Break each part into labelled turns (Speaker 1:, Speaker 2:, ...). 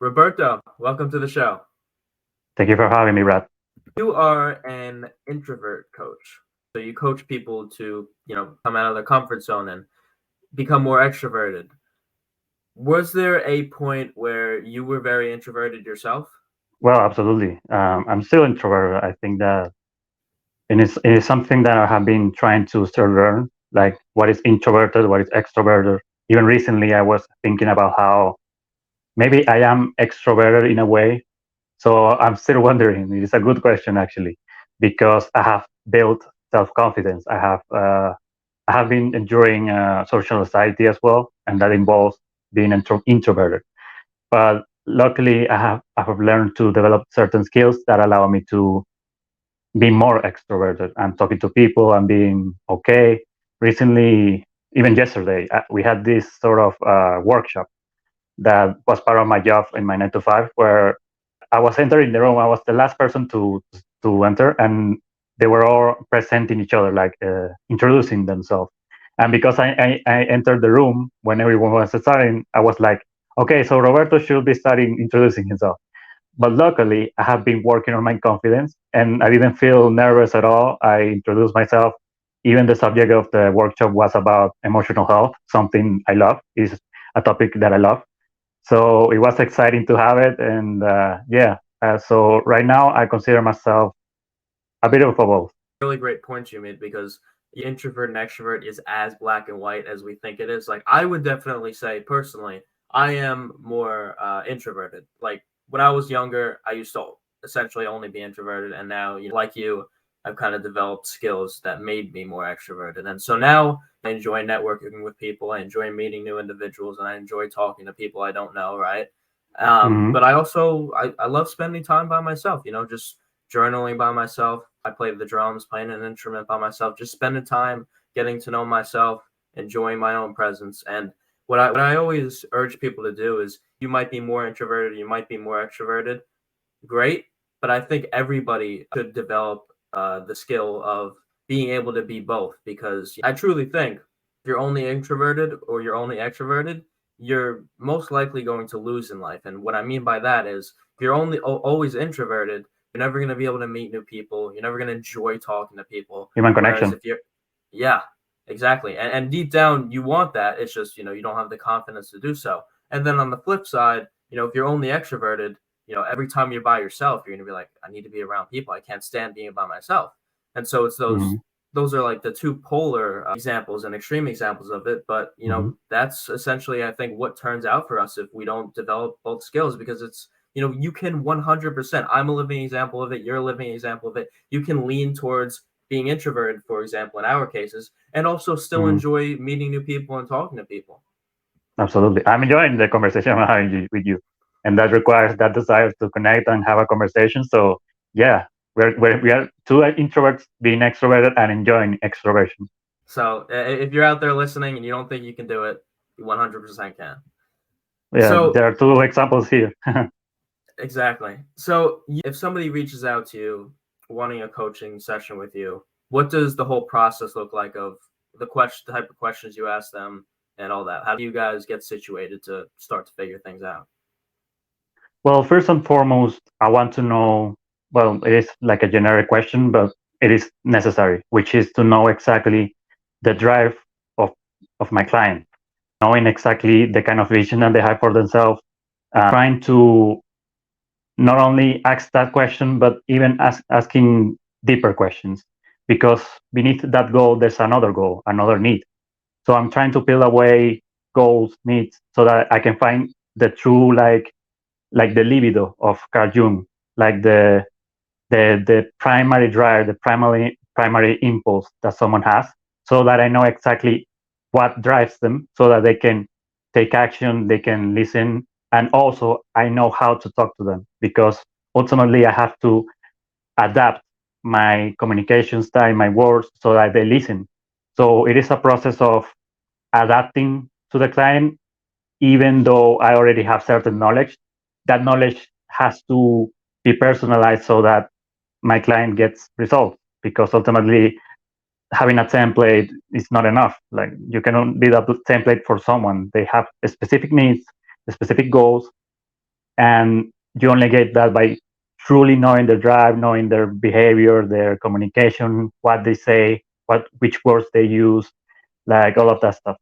Speaker 1: Roberto, welcome to the show.
Speaker 2: Thank you for having me, Brad.
Speaker 1: You are an introvert coach. So you coach people to, come out of their comfort zone and become more extroverted. Was there a point where you were very introverted yourself?
Speaker 2: Well, absolutely. I'm still introvert. I think that it is something that I have been trying to still learn, like what is introverted, what is extroverted. Even recently, I was thinking about how maybe I am extroverted in a way. So I'm still wondering. It is a good question, actually, because I have built self-confidence. I have been enjoying social society as well, and that involves being introverted. But luckily, I have learned to develop certain skills that allow me to be more extroverted and talking to people and being okay. Recently, even yesterday, we had this sort of workshop that was part of my job in my 9 to 5, where I was entering the room. I was the last person to enter, and they were all presenting each other, like introducing themselves. And because I entered the room when everyone was starting, I was like, okay, so Roberto should be starting introducing himself. But luckily, I have been working on my confidence, and I didn't feel nervous at all. I introduced myself. Even the subject of the workshop was about emotional health, something I love, is a topic that I love. So it was exciting to have it, and so right now I consider myself a bit of a both.
Speaker 1: Really great point you made because introvert and extrovert is as black and white as we think it is. Like, I would definitely say personally, I am more introverted. Like, when I was younger, I used to essentially only be introverted, and now, like you, I've kind of developed skills that made me more extroverted. And so now I enjoy networking with people, I enjoy meeting new individuals, and I enjoy talking to people I don't know, right?
Speaker 2: Hmm.
Speaker 1: But I also I love spending time by myself, just journaling by myself. I play the drums, playing an instrument by myself, just spending time getting to know myself, enjoying my own presence. And what I always urge people to do is, you might be more introverted, you might be more extroverted, great, but I think everybody should develop the skill of being able to be both, because I truly think if you're only introverted or you're only extroverted, you're most likely going to lose in life. And what I mean by that is, if you're only always introverted, you're never going to be able to meet new people. You're never going to enjoy talking to people.
Speaker 2: Human
Speaker 1: Whereas
Speaker 2: connection.
Speaker 1: if you're, yeah, exactly. And deep down, you want that. It's just, you don't have the confidence to do so. And then on the flip side, if you're only extroverted, every time you're by yourself, you're going to be like, I need to be around people. I can't stand being by myself. And so it's those,
Speaker 2: Hmm.
Speaker 1: those are like the two polar examples and extreme examples of it. But,
Speaker 2: Hmm.
Speaker 1: that's essentially, I think, what turns out for us if we don't develop both skills, because it's, you can 100%. I'm a living example of it. You're a living example of it. You can lean towards being introverted, for example, in our cases, and also still
Speaker 2: Hmm.
Speaker 1: enjoy meeting new people and talking to people.
Speaker 2: Absolutely, I'm enjoying the conversation I'm having with you, and that requires that desire to connect and have a conversation. So yeah, we are two introverts being extroverted and enjoying extroversion.
Speaker 1: So if you're out there listening and you don't think you can do it, you 100% can.
Speaker 2: Yeah,
Speaker 1: So
Speaker 2: there are two examples here.
Speaker 1: exactly. So if somebody reaches out to you wanting a coaching session with you, what does the whole process look like of the type of questions you ask them and all that? How do you guys get situated to start to figure things out?
Speaker 2: Well, first and foremost, I want to know, well, it is like a generic question, but it is necessary, which is to know exactly the drive of, of my client, knowing exactly the kind of vision that they have for themselves, trying to not only ask that question, but even asking deeper questions, because beneath that goal, there's another goal, another need. So I'm trying to peel away goals, needs, so that I can find the true, like the libido of Carl Jung, like the primary drive, the primary impulse that someone has, so that I know exactly what drives them, so that they can take action, they can listen, and also I know how to talk to them, because ultimately I have to adapt my communication style, my words, so that they listen. So it is a process of adapting to the client, even though I already have certain knowledge. That knowledge has to be personalized so that my client gets results, because ultimately having a template is not enough. Like, you cannot build a template for someone. They have specific needs, specific goals, and you only get that by truly knowing their drive, knowing their behavior, their communication, what they say, which words they use, like all of that stuff.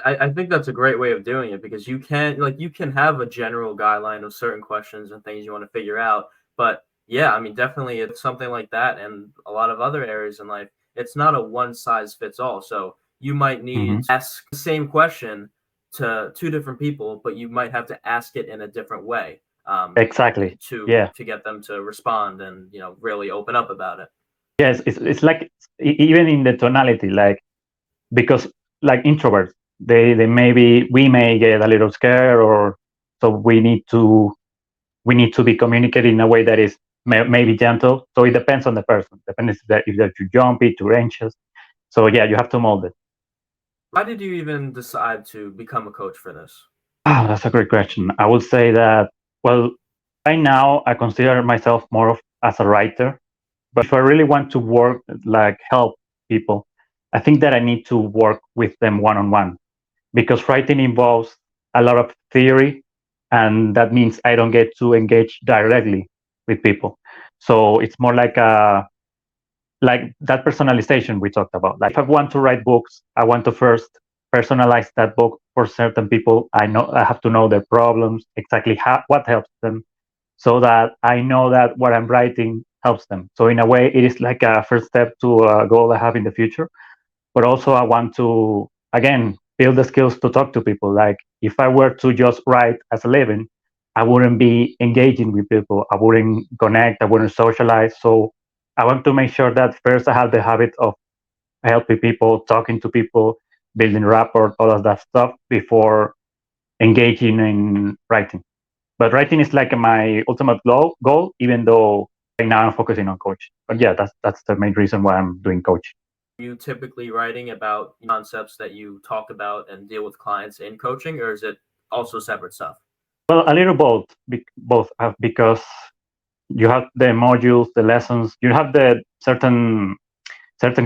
Speaker 1: I think that's a great way of doing it, because you can have a general guideline of certain questions and things you want to figure out. But yeah, I mean, definitely it's something like that, and a lot of other areas in life, it's not a one size fits all. So you might
Speaker 2: Hmm.
Speaker 1: need to ask the same question to two different people, but you might have to ask it in a different way,
Speaker 2: Exactly.
Speaker 1: to
Speaker 2: Yeah.
Speaker 1: get them to respond and really open up about it.
Speaker 2: Yes. It's like even in the tonality, like because like introverts, they maybe we may get a little scared, or so we need to be communicating in a way that is maybe gentle. So it depends on the person. Depends if they're too jumpy, too anxious. So yeah, you have to mold it.
Speaker 1: Why did you even decide to become a coach for this?
Speaker 2: Ah, that's a great question. I would say that, well, right now I consider myself more of as a writer. But if I really want to work, like help people, I think that I need to work with them one on one, because writing involves a lot of theory, and that means I don't get to engage directly with people. So it's more like that personalization we talked about. Like if I want to write books, I want to first personalize that book for certain people. I have to know their problems, exactly what helps them, so that I know that what I'm writing helps them. So in a way, it is like a first step to a goal I have in the future. But also, I want to again build the skills to talk to people. Like if I were to just write as a living, I wouldn't be engaging with people. I wouldn't connect. I wouldn't socialize. So I want to make sure that first I have the habit of helping people, talking to people, building rapport, all of that stuff before engaging in writing. But writing is like my ultimate goal, even though right now I'm focusing on coaching. But yeah, that's the main reason why I'm doing coaching.
Speaker 1: Are you typically writing about concepts that you talk about and deal with clients in coaching, or is it also separate stuff?
Speaker 2: Well, a little both, both because you have the modules, the lessons, you have the certain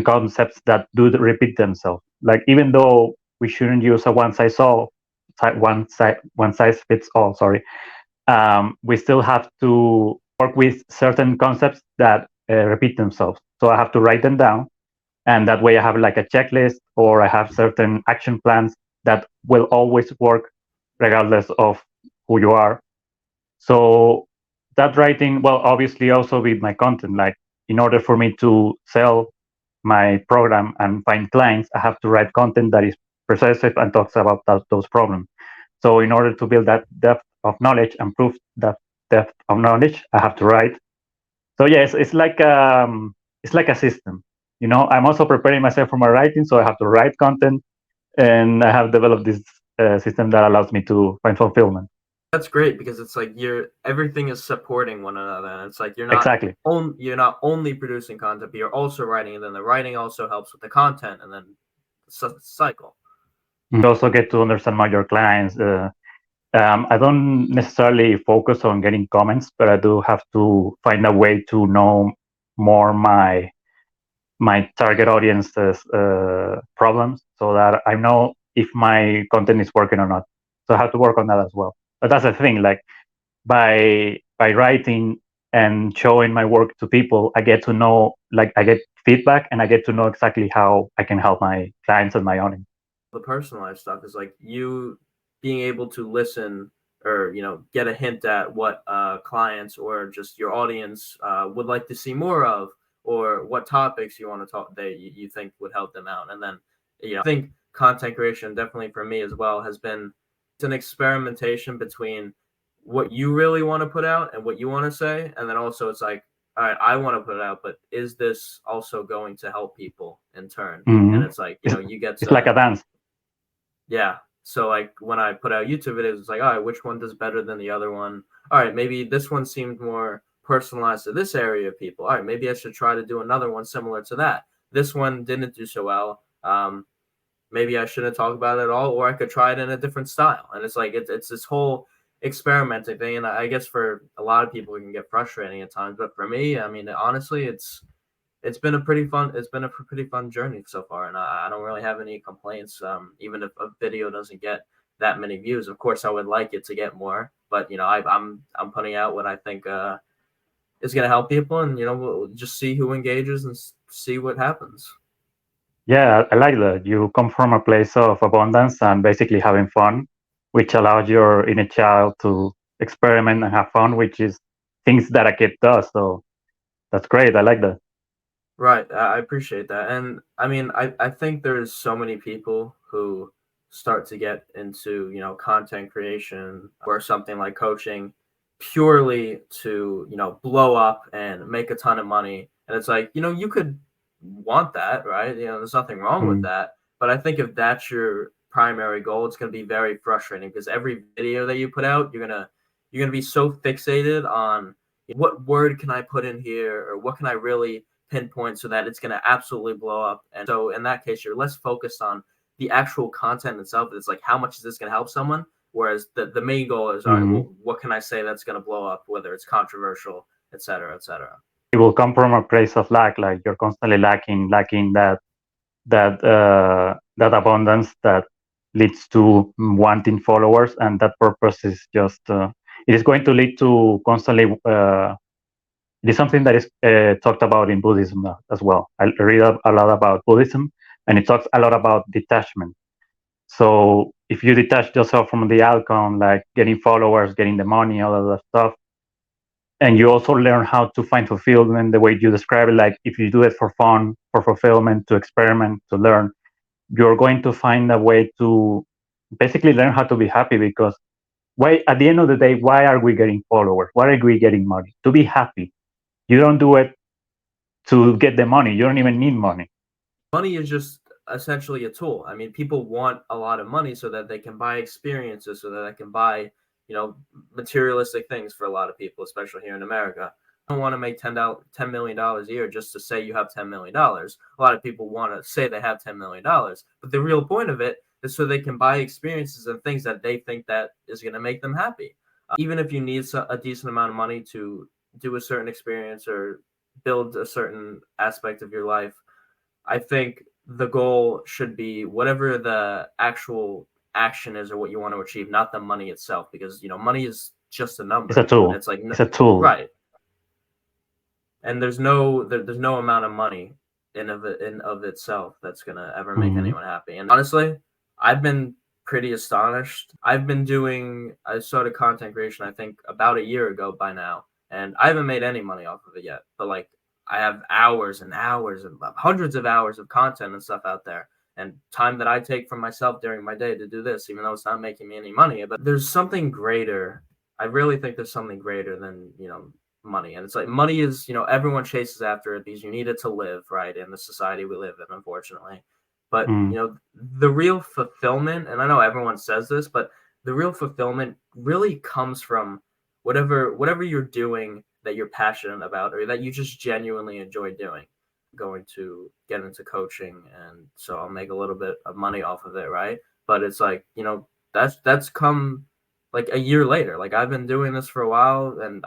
Speaker 2: concepts that do repeat themselves. Like even though we shouldn't use a one size fits all. Sorry, we still have to work with certain concepts that repeat themselves. So I have to write them down, and that way I have like a checklist, or I have certain action plans that will always work regardless of who you are. So that writing, well, obviously also with my content, like in order for me to sell my program and find clients, I have to write content that is persuasive and talks about those problems. So in order to build that depth of knowledge and prove that depth of knowledge, I have to write. So yeah, it's like a system. I'm also preparing myself for my writing, so I have to write content, and I have developed this system that allows me to find fulfillment.
Speaker 1: That's great, because it's like everything is supporting one another, and it's like
Speaker 2: Exactly.
Speaker 1: you're not only producing content, but you're also writing, and then the writing also helps with the content, and then cycle.
Speaker 2: You also get to understand more your clients. I don't necessarily focus on getting comments, but I do have to find a way to know more my target audience's problems, so that I know if my content is working or not. So I have to work on that as well. But that's the thing, like by writing and showing my work to people, I get to know, like I get feedback, and I get to know exactly how I can help my clients and my audience.
Speaker 1: The personalized stuff is like you being able to listen, or get a hint at what clients or just your audience would like to see more of, or what topics you want to talk that you think would help them out. And then I think content creation, definitely for me as well, has been, it's an experimentation between what you really want to put out and what you want to say, and then also it's like, all right, I want to put it out, but is this also going to help people in turn? And
Speaker 2: Hmm.
Speaker 1: it's like,
Speaker 2: it's,
Speaker 1: you get
Speaker 2: it's like
Speaker 1: to,
Speaker 2: a dance.
Speaker 1: yeah. So like when I put out YouTube videos, it's like, all right, which one does better than the other one? All right, maybe this one seemed more personalized to this area of people. All right, maybe I should try to do another one similar to that. This one didn't do so well. Maybe I shouldn't talk about it at all, or I could try it in a different style. And it's like it's this whole experimenting thing. And I guess for a lot of people, it can get frustrating at times. But for me, I mean, honestly, it's been a pretty fun journey so far, and I don't really have any complaints. Even if a video doesn't get that many views. Of course, I would like it to get more, but I'm putting out what I think is going to help people, and we'll just see who engages and see what happens.
Speaker 2: Yeah, I like that. You come from a place of abundance and basically having fun, which allows your inner child to experiment and have fun, which is things that a kid does. So that's great. I like that.
Speaker 1: Right. I appreciate that. And I mean, I think there's so many people who start to get into, content creation or something like coaching purely to, blow up and make a ton of money. And it's like, you could want that, right? There's nothing wrong with
Speaker 2: Mm.
Speaker 1: that. But I think if that's your primary goal, it's going to be very frustrating because every video that you put out, you're going to be so fixated on what word can I put in here, or what can I really pinpoint so that it's going to absolutely blow up. And so in that case, you're less focused on the actual content itself. It's like, how much is this going to help someone? Whereas the main goal is, all right, well, what can I say that's going to blow up, whether it's controversial, et cetera, et cetera.
Speaker 2: It will come from a place of lack, like you're constantly lacking that abundance that leads to wanting followers, and that purpose is just it is going to lead to constantly. It is something that is talked about in Buddhism as well. I read a lot about Buddhism, and it talks a lot about detachment. So if you detach yourself from the outcome, like getting followers, getting the money, all of that stuff, and you also learn how to find fulfillment the way you describe it, like if you do it for fun, for fulfillment, to experiment, to learn, you're going to find a way to basically learn how to be happy. Because why, at the end of the day, why are we getting followers? Why are we getting money? To be happy. You don't do it to get the money. You don't even need money.
Speaker 1: Money is just essentially a tool. I mean, people want a lot of money so that they can buy experiences, so that they can buy, materialistic things for a lot of people, especially here in America. I don't want to make $10 million a year just to say you have $10 million. A lot of people want to say they have $10 million, but the real point of it is so they can buy experiences and things that they think that is going to make them happy. Even if you need a decent amount of money to do a certain experience or build a certain aspect of your life, I think the goal should be whatever the actual action is or what you want to achieve, not the money itself, because money is just a number.
Speaker 2: It's a tool.
Speaker 1: It's like
Speaker 2: It's a tool.
Speaker 1: Right. And there's no amount of money in of itself that's gonna ever make anyone happy. And honestly, I've been pretty astonished. I started content creation I think about a year ago by now, and I haven't made any money off of it yet. But like, I have hours and hours and hundreds of hours of content and stuff out there, and time that I take from myself during my day to do this, even though it's not making me any money. But there's something greater. I really think there's something greater than money. And it's like, money is, everyone chases after it because you need it to live, right, in the society we live in, unfortunately. But the real fulfillment, and I know everyone says this, but the real fulfillment really comes from whatever you're doing that you're passionate about, or that you just genuinely enjoy doing. I'm going to get into coaching, and so I'll make a little bit of money off of it, right? But it's like, that's come like a year later. Like, I've been doing this for a while, and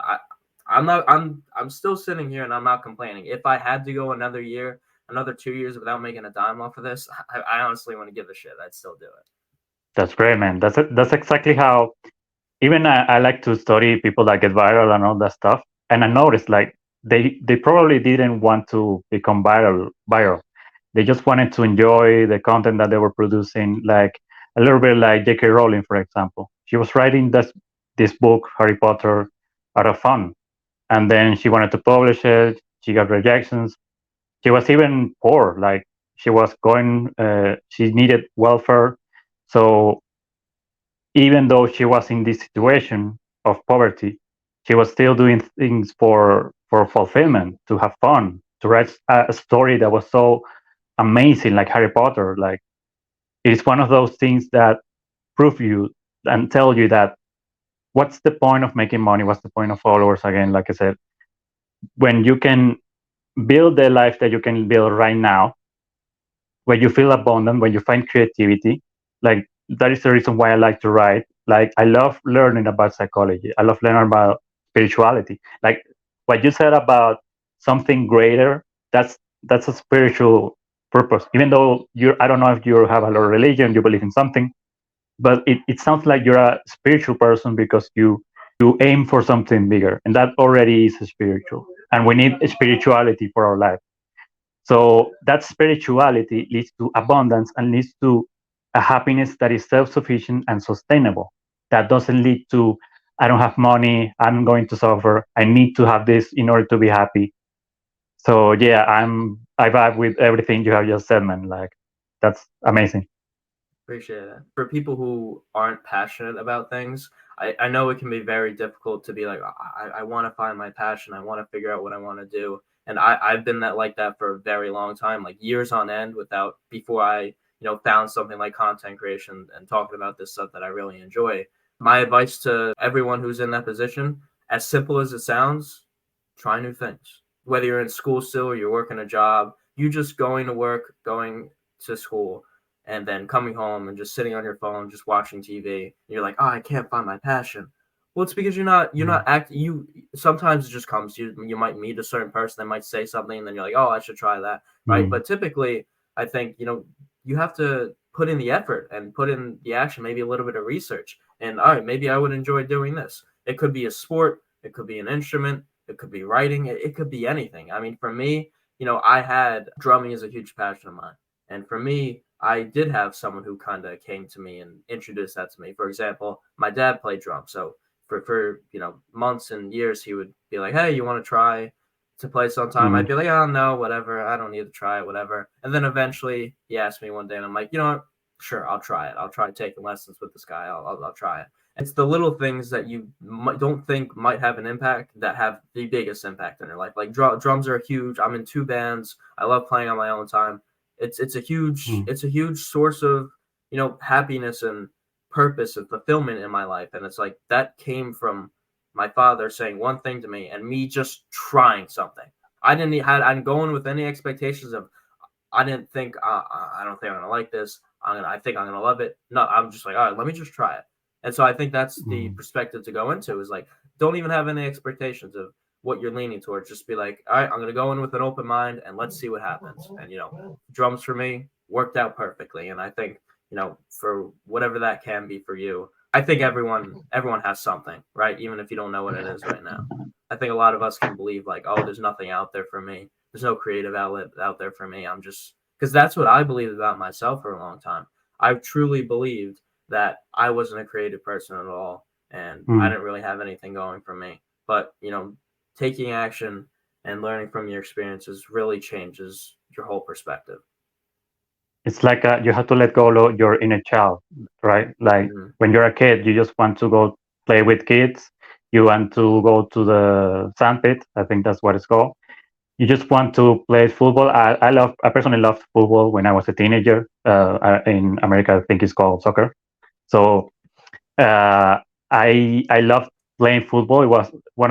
Speaker 1: I'm still sitting here and I'm not complaining. If I had to go another year, another 2 years without making a dime off of this, I honestly want to give a shit. I'd still do it.
Speaker 2: That's great, man. That's exactly how. Even I like to study people that get viral and all that stuff. And I noticed like they probably didn't want to become viral. They just wanted to enjoy the content that they were producing, like a little bit like J.K. Rowling, for example. She was writing this book, Harry Potter, out of fun. And then she wanted to publish it. She got rejections. She was even poor. Like she needed welfare. So even though she was in this situation of poverty, she was still doing things for fulfillment, to have fun, to write a story that was so amazing, like Harry Potter. Like, it's one of those things that prove you and tell you that what's the point of making money? What's the point of followers? Again, like I said, when you can build the life that you can build right now, when you feel abundant, when you find creativity, like that is the reason why I like to write. Like, I love learning about psychology. I love learning about spirituality. Like what you said about something greater, that's a spiritual purpose. Even though I don't know if you have a lot of religion, you believe in something, but it sounds like you're a spiritual person because you aim for something bigger, and that already is spiritual. And we need spirituality for our life. So that spirituality leads to abundance and leads to a happiness that is self-sufficient and sustainable. That doesn't lead to I don't have money, I'm going to suffer, I need to have this in order to be happy. So yeah, I vibe with everything you have just said, man. Like that's amazing.
Speaker 1: Appreciate it. For people who aren't passionate about things, I know it can be very difficult to be like, I want to find my passion. I want to figure out what I want to do. And I've been that like that for a very long time, like years on end without before I, found something like content creation and talking about this stuff that I really enjoy. My advice to everyone who's in that position, as simple as it sounds, try new things. Whether you're in school still or you're working a job, you just going to work, going to school, and then coming home and just sitting on your phone, just watching TV. And you're like, oh, I can't find my passion. Well, it's because you're not acting. Sometimes it just comes. You might meet a certain person that might say something, and then you're like, oh, I should try that, right?
Speaker 2: Mm.
Speaker 1: But typically, I think you have to put in the effort and put in the action, maybe a little bit of research. And all right, maybe I would enjoy doing this. It could be a sport, it could be an instrument, it could be writing, it could be anything. I mean, for me, I had drumming is a huge passion of mine. And for me, I did have someone who kind of came to me and introduced that to me. For example, my dad played drums. So for months and years, he would be like, hey, you want to try to play sometime?
Speaker 2: Mm.
Speaker 1: I'd be like, oh, no, whatever. I don't need to try it, whatever. And then eventually he asked me one day, and I'm like, you know what? Sure, I'll try it. I'll try taking lessons with this guy. I'll try it. It's the little things that you don't think might have an impact that have the biggest impact in your life. Like drums are huge. I'm in 2 bands. I love playing on my own time. It's a huge
Speaker 2: Mm.
Speaker 1: it's a huge source of happiness and purpose and fulfillment in my life. And it's like that came from my father saying one thing to me and me just trying something. I'm going with any expectations of I didn't think I don't think I'm gonna like this. I think I'm gonna love it. No, I'm just like, all right, let me just try it. And so I think that's the
Speaker 2: Mm.
Speaker 1: perspective to go into is like, don't even have any expectations of what you're leaning towards. Just be like, all right, I'm gonna go in with an open mind and let's see what happens. And drums for me worked out perfectly. And I think for whatever that can be for you, I think everyone has something, right? Even if you don't know what it is right now. I think a lot of us can believe like, oh, there's nothing out there for me. There's no creative outlet out there for me. I'm just because that's what I believed about myself for a long time. I truly believed that I wasn't a creative person at all, and I
Speaker 2: Mm.
Speaker 1: didn't really have anything going for me. But taking action and learning from your experiences really changes your whole perspective.
Speaker 2: It's like you have to let go of your inner child, right? Like
Speaker 1: Mm-hmm.
Speaker 2: when you're a kid, you just want to go play with kids. You want to go to the sandpit. I think that's what it's called. You just want to play football. I personally loved football when I was a teenager. In America, I think it's called soccer. So uh, I loved playing football. It was one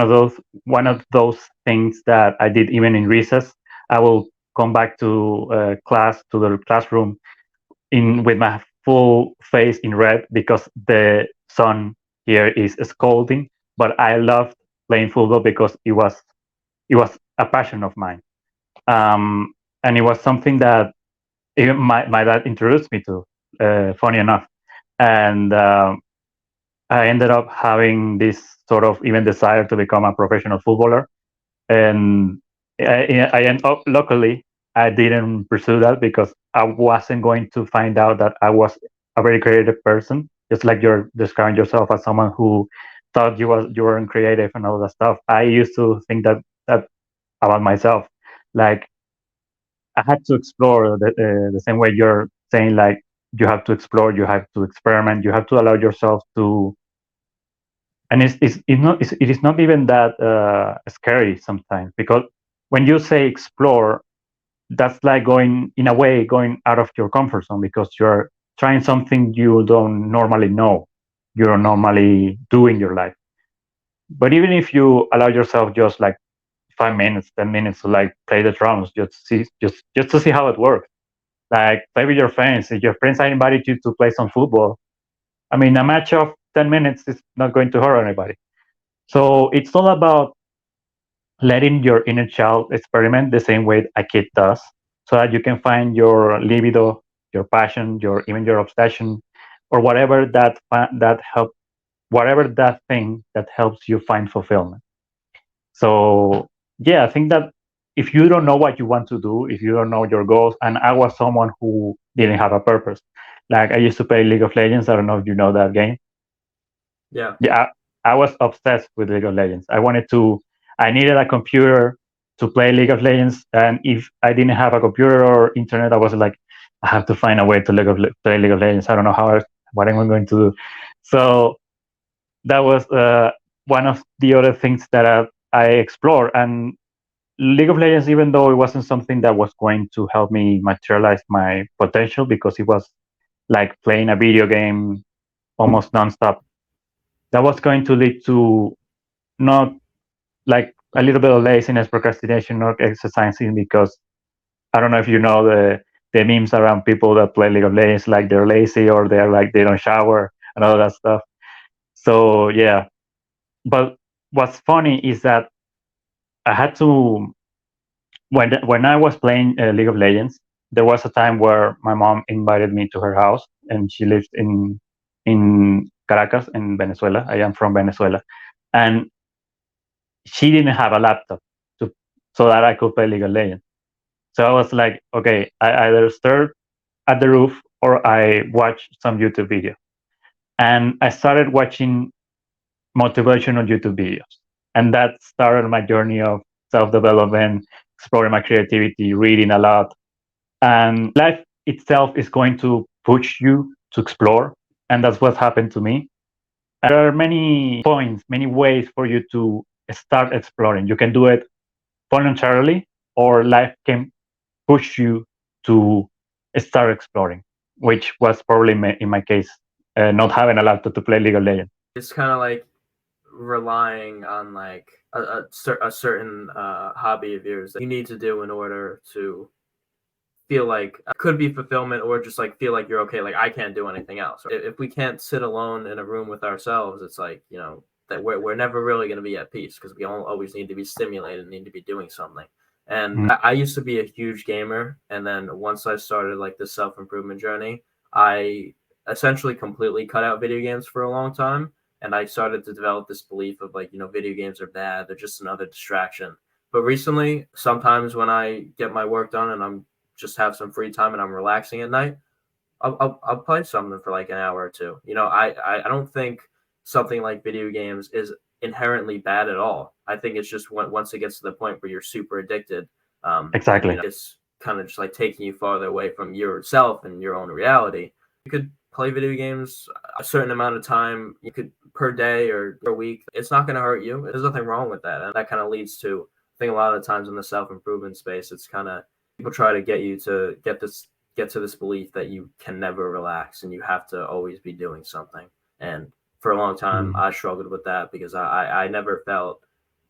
Speaker 2: of those things that I did even in recess. I will come back to class to the classroom in with my full face in red because the sun here is scalding. But I loved playing football because it was a passion of mine, and it was something that even my dad introduced me to. Funny enough, and I ended up having this sort of even desire to become a professional footballer, and I end up luckily I didn't pursue that because I wasn't going to find out that I was a very creative person. Just like you're describing yourself as someone who thought you weren't creative and all that stuff. I used to think that about myself. Like I had to explore the same way you're saying. Like you have to explore, you have to experiment, you have to allow yourself to. And it is not even that scary sometimes because when you say explore, that's like going in a way going out of your comfort zone because you're trying something you don't normally know, you don't normally do in your life. But even if you allow yourself just like 5 minutes, 10 minutes to like play the drums, just to see how it works, like play with your friends. If your friends are invited you to play some football, I mean, a match of 10 minutes is not going to hurt anybody. So it's all about letting your inner child experiment the same way a kid does, so that you can find your libido, your passion, your even your obsession, or whatever that help, whatever that thing that helps you find fulfillment. So yeah, I think that if you don't know what you want to do, if you don't know your goals, and I was someone who didn't have a purpose. Like I used to play League of Legends. I don't know if you know that game.
Speaker 1: Yeah.
Speaker 2: Yeah, I was obsessed with League of Legends. I needed a computer to play League of Legends, and if I didn't have a computer or internet, I was like, I have to find a way to play League of Legends. I don't know what am I going to do. So that was one of the other things that I explored. And League of Legends, even though it wasn't something that was going to help me materialize my potential, because it was like playing a video game almost nonstop, that was going to lead to not like a little bit of laziness, procrastination, not exercising, because I don't know if you know the memes around people that play League of Legends, like they're lazy or they're like they don't shower and all that stuff. So yeah, but what's funny is that I had to when I was playing League of Legends, there was a time where my mom invited me to her house, and she lives in Caracas in Venezuela. I am from Venezuela, and she didn't have a laptop to so that I could play League of Legends. So I was like, okay, I either start at the roof or I watch some YouTube video. And I started watching motivational YouTube videos. And that started my journey of self development, exploring my creativity, reading a lot. And life itself is going to push you to explore. And that's what happened to me. And there are many points, many ways for you to start exploring. You can do it voluntarily, or life can push you to start exploring, which was probably in my case, not having a laptop to play League of Legends.
Speaker 1: It's kind of like relying on like a certain hobby of yours that you need to do in order to feel like could be fulfillment, or just like feel like you're okay, like I can't do anything else. If we can't sit alone in a room with ourselves, it's like, you know, that we're never really going to be at peace, because we always need to be stimulated, need to be doing something. And I used to be a huge gamer, and then once I started like the self-improvement journey, I essentially completely cut out video games for a long time, and I started to develop this belief of like, you know, video games are bad, they're just another distraction. But recently, sometimes when I get my work done and I'm just have some free time and I'm relaxing at night, I'll play something for like an hour or two. You know, I don't think something like video games is inherently bad at all. I think it's just once it gets to the point where you're super addicted, and
Speaker 2: Exactly.
Speaker 1: you know, it's kind of just like taking you farther away from yourself and your own reality. You could play video games a certain amount of time, you could per day or per week. It's not going to hurt you. There's nothing wrong with that, and that kind of leads to, I think a lot of the times in the self improvement space, it's kind of people try to get you to get to this belief that you can never relax and you have to always be doing something. And for a long time, I struggled with that, because I never felt,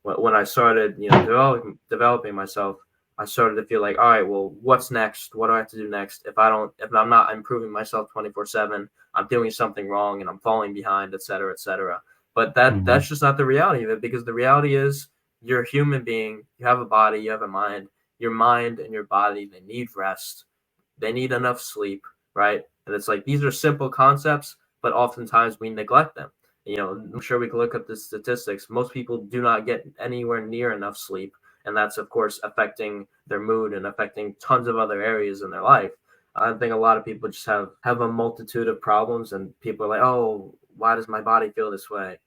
Speaker 1: when I started, you know, developing myself, I started to feel like, all right, well, what's next? What do I have to do next? If I'm not improving myself 24/7, I'm doing something wrong and I'm falling behind, et cetera, et cetera. But that's just not the reality of it, because the reality is you're a human being, you have a body, you have a mind. Your mind and your body, they need rest, they need enough sleep, right? And it's like, these are simple concepts, but oftentimes we neglect them. You know, I'm sure we can look up the statistics. Most people do not get anywhere near enough sleep, and that's of course affecting their mood and affecting tons of other areas in their life. I think a lot of people just have a multitude of problems, and people are like, oh, why does my body feel this way?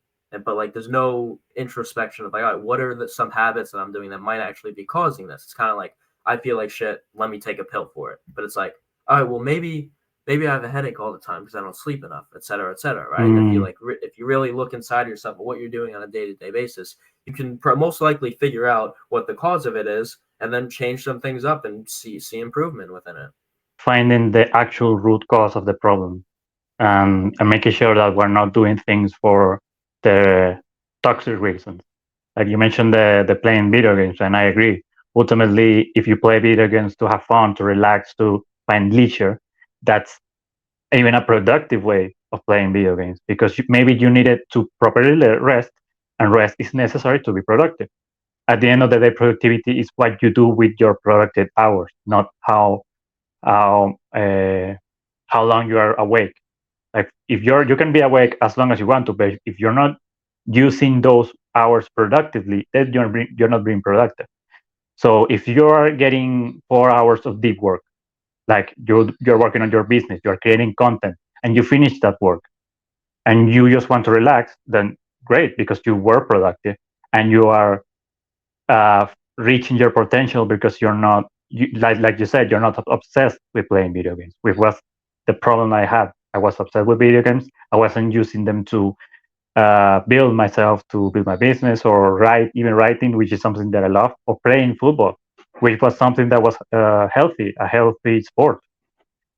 Speaker 1: But like, there's no introspection of like, all right, what are some habits that I'm doing that might actually be causing this? It's kind of like, I feel like shit, let me take a pill for it. But it's like, all right, well, maybe I have a headache all the time because I don't sleep enough, et cetera, right? And if you like, if you really look inside yourself at what you're doing on a day-to-day basis, you can most likely figure out what the cause of it is, and then change some things up and see improvement within it.
Speaker 2: Finding the actual root cause of the problem, and making sure that we're not doing things for the toxic reasons. Like you mentioned, the playing video games, and I agree. Ultimately, if you play video games to have fun, to relax, to find leisure, that's even a productive way of playing video games, because maybe you needed to properly rest, and rest is necessary to be productive. At the end of the day, productivity is what you do with your productive hours, not how how long you are awake. Like if you can be awake as long as you want to, but if you're not using those hours productively, then you're not being productive. So if you're getting 4 hours of deep work, like you're working on your business, you're creating content, and you finish that work, and you just want to relax, then great, because you were productive and you are uh, reaching your potential, because you're not like you said, you're not obsessed with playing video games, which was the problem I had. I was obsessed with video games. I wasn't using them to build myself, to build my business, or even writing, which is something that I love, or playing football, which was something that was a healthy sport.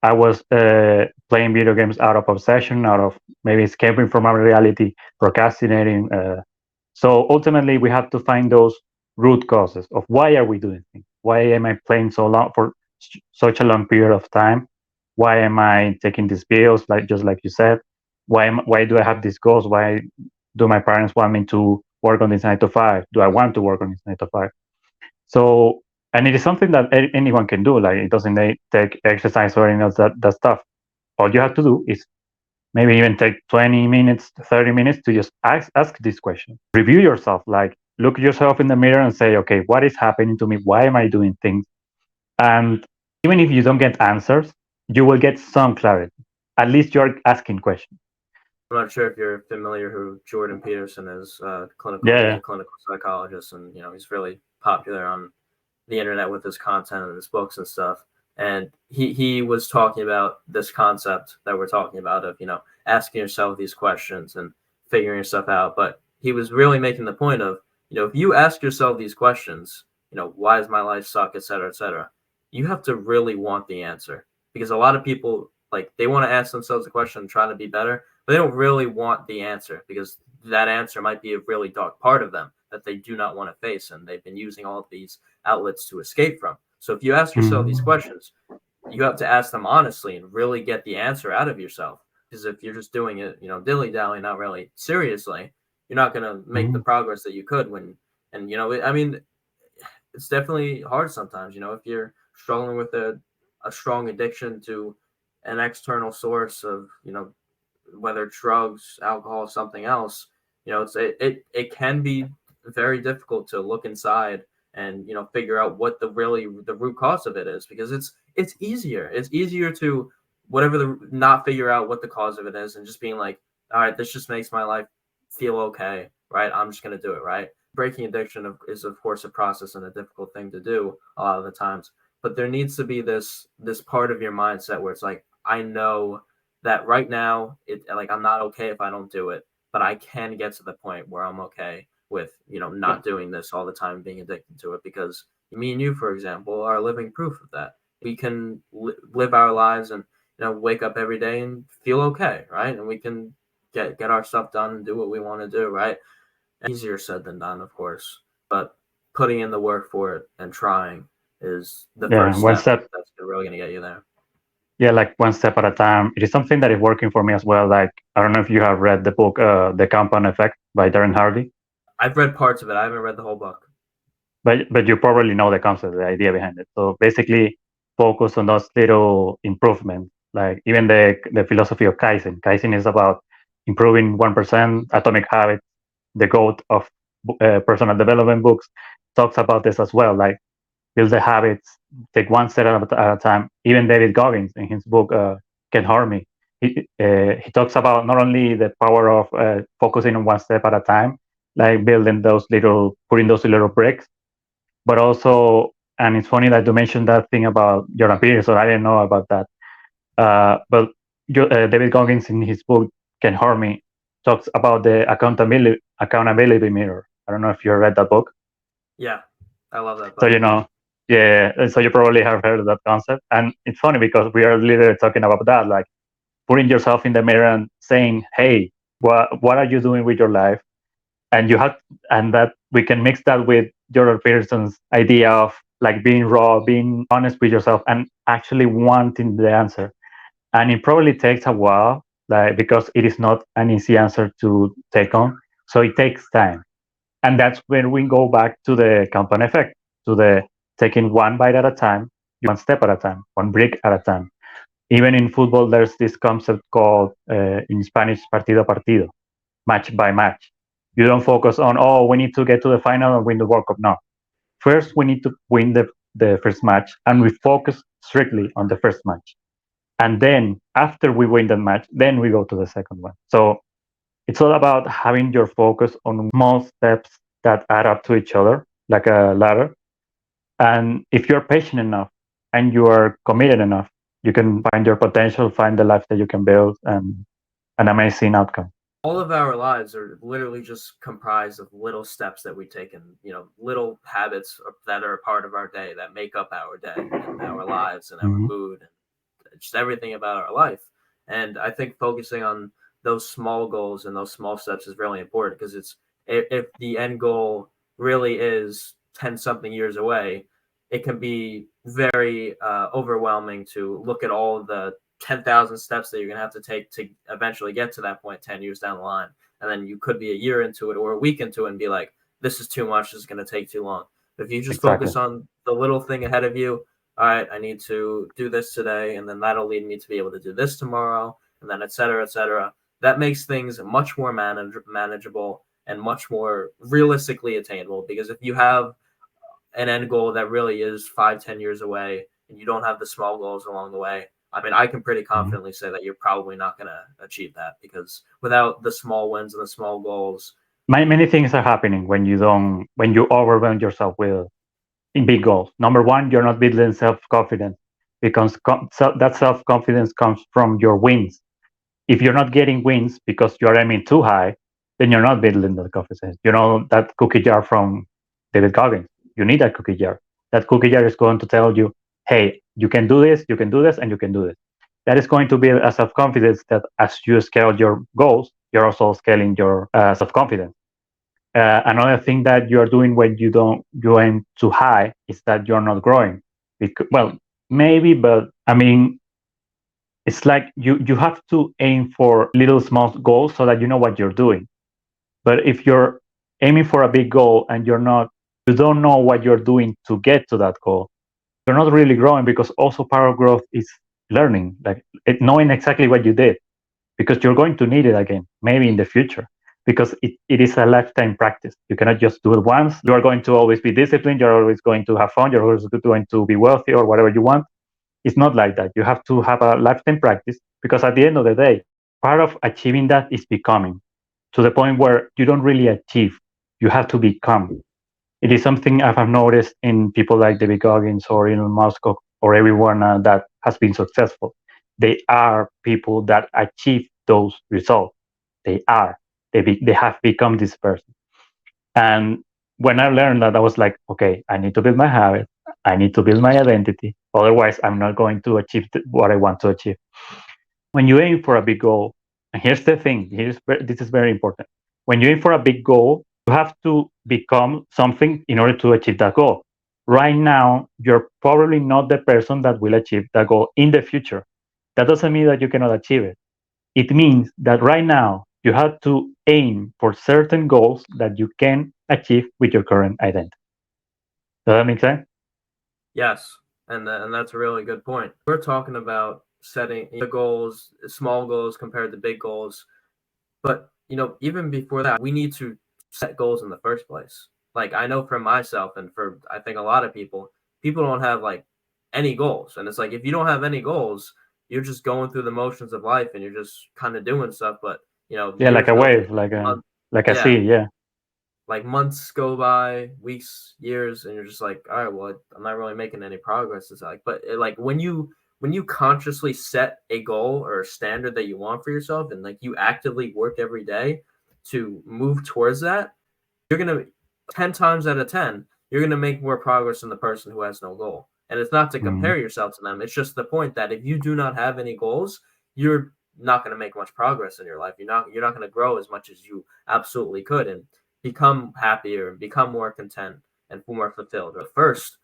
Speaker 2: I was playing video games out of obsession, out of maybe escaping from our reality, procrastinating. So ultimately, we have to find those root causes of why are we doing things? Why am I playing so long for such a long period of time? Why am I taking these bills? Like just like you said, why do I have these goals? Why do my parents want me to work on this 9 to 5? Do I want to work on this 9 to 5? So, and it is something that anyone can do. Like it doesn't take exercise or any of that stuff. All you have to do is maybe even take 20 minutes, 30 minutes to just ask this question. Review yourself, like look yourself in the mirror and say, okay, what is happening to me? Why am I doing things? And even if you don't get answers, you will get some clarity. At least you're asking questions.
Speaker 1: I'm not sure if you're familiar who Jordan Peterson is. He's
Speaker 2: Yeah.
Speaker 1: a clinical psychologist, and he's really popular on the internet with his content and his books and stuff. And he was talking about this concept that we're talking about of asking yourself these questions and figuring yourself out. But he was really making the point of if you ask yourself these questions, why does my life suck, et cetera, you have to really want the answer, because a lot of people, like, they want to ask themselves a question and try to be better, but they don't really want the answer, because that answer might be a really dark part of them that they do not want to face, and they've been using all of these outlets to escape from. So if you ask yourself these questions, you have to ask them honestly and really get the answer out of yourself. Because if you're just doing it, dilly-dally, not really seriously, you're not going to make the progress that you could I mean, it's definitely hard sometimes, if you're struggling with a strong addiction to an external source of, whether drugs, alcohol, something else, it can be very difficult to look inside and figure out what the root cause of it is, because it's easier to not figure out what the cause of it is and just being like, all right, this just makes my life feel okay, right? I'm just gonna do it, right? Breaking addiction is of course a process and a difficult thing to do a lot of the times, but there needs to be this part of your mindset where it's like, I know that right now I'm not okay if I don't do it, but I can get to the point where I'm okay with not doing this all the time, being addicted to it, because me and you, for example, are living proof of that. We can live our lives and wake up every day and feel okay, right? And we can get our stuff done and do what we want to do, right? Easier said than done, of course, but putting in the work for it and trying is the first step that's really going to get you there.
Speaker 2: Yeah, like one step at a time. It is something that is working for me as well. Like, I don't know if you have read the book The Compound Effect by Darren Hardy.
Speaker 1: I've read parts of it. I haven't read the whole book.
Speaker 2: But you probably know the concept, the idea behind it. So basically, focus on those little improvements. Like even the philosophy of Kaizen. Kaizen is about improving 1%. Atomic Habits, the GOAT of personal development books, talks about this as well. Like build the habits, take one step at a time. Even David Goggins in his book Can Harm Me, he talks about not only the power of focusing on one step at a time, like putting those little bricks, but also, and it's funny that you mentioned that thing about Jordan Peterson. I didn't know about that. But David Goggins in his book Can Harm Me talks about the accountability mirror. I don't know if you read that book.
Speaker 1: Yeah, I love that book.
Speaker 2: So yeah, so you probably have heard of that concept. And it's funny because we are literally talking about that, like putting yourself in the mirror and saying, hey, what are you doing with your life? And that we can mix that with Jordan Peterson's idea of like being raw, being honest with yourself, and actually wanting the answer. And it probably takes a while, like because it is not an easy answer to take on. So it takes time. And that's when we go back to the compound effect, to the taking one bite at a time, one step at a time, one brick at a time. Even in football, there's this concept called, in Spanish, partido a partido, match by match. You don't focus on, oh, we need to get to the final and win the World Cup. No. First, we need to win the first match, and we focus strictly on the first match. And then after we win that match, then we go to the second one. So it's all about having your focus on small steps that add up to each other, like a ladder. And if you're patient enough and you are committed enough, you can find your potential, find the life that you can build, and an amazing outcome.
Speaker 1: All of our lives are literally just comprised of little steps that we take, and little habits that are a part of our day that make up our day and our lives and our
Speaker 2: Mhm.
Speaker 1: mood and just everything about our life. And I think focusing on those small goals and those small steps is really important, because it's, if the end goal really is 10 something years away, it can be very overwhelming to look at all of the 10,000 steps that you're going to have to take to eventually get to that point 10 years down the line. And then you could be a year into it or a week into it and be like, this is too much. This is going to take too long. But if you just
Speaker 2: Exactly.
Speaker 1: focus on the little thing ahead of you, all right, I need to do this today, and then that'll lead me to be able to do this tomorrow, and then et cetera, et cetera. That makes things much more manageable and much more realistically attainable. Because if you have an end goal that really is 5-10 years away and you don't have the small goals along the way, I mean, I can pretty confidently say that you're probably not going to achieve that, because without the small wins and the small goals,
Speaker 2: Many things are happening when you overwhelm yourself with in big goals. Number one, you're not building self-confidence, because that self-confidence comes from your wins. If you're not getting wins because you're aiming too high, then you're not building that confidence. You know that cookie jar from David Goggins. You need that cookie jar. That cookie jar is going to tell you, hey, you can do this, and you can do this. That is going to be a self-confidence that, as you scale your goals, you're also scaling your self-confidence. Another thing that you're doing when you aim too high is that you're not growing. Well, maybe, but I mean, it's like you have to aim for little small goals so that you know what you're doing. But if you're aiming for a big goal and you don't know what you're doing to get to that goal, you're not really growing, because also part of growth is learning, like knowing exactly what you did, because you're going to need it again, maybe in the future, because it is a lifetime practice. You cannot just do it once. You are going to always be disciplined. You're always going to have fun. You're always going to be wealthy or whatever you want. It's not like that. You have to have a lifetime practice, because at the end of the day, part of achieving that is becoming, to the point where you don't really achieve. You have to become. It is something I've noticed in people like David Goggins or Elon Musk or everyone that has been successful. They are people that achieve those results. They are. They have become this person. And when I learned that, I was like, okay, I need to build my habit. I need to build my identity. Otherwise, I'm not going to achieve what I want to achieve. When you aim for a big goal, and here's the thing, this is very important. When you aim for a big goal, you have to become something in order to achieve that goal. Right now, you're probably not the person that will achieve that goal in the future. That doesn't mean that you cannot achieve it. It means that right now, you have to aim for certain goals that you can achieve with your current identity. Does that make sense?
Speaker 1: yes. And that's a really good point. We're talking about setting the goals, small goals compared to big goals. But, even before that, we need to set goals in the first place. Like, I know for myself and for, I think, a lot of people don't have like any goals. And it's like, if you don't have any goals, you're just going through the motions of life and you're just kind of doing stuff. But,
Speaker 2: Yeah, like
Speaker 1: years
Speaker 2: a
Speaker 1: go,
Speaker 2: wave, like a
Speaker 1: yeah,
Speaker 2: sea. Yeah.
Speaker 1: like months go by, weeks, years, and you're just like, all right, well, I'm not really making any progress. It's like, but like when you consciously set a goal or a standard that you want for yourself, and like you actively work every day to move towards that, you're gonna 10 times out of 10, you're gonna make more progress than the person who has no goal. And it's not to
Speaker 2: Mhm.
Speaker 1: compare yourself to them. It's just the point that if you do not have any goals, you're not going to make much progress in your life. You're not going to grow as much as you absolutely could and become happier and become more content and more fulfilled. But first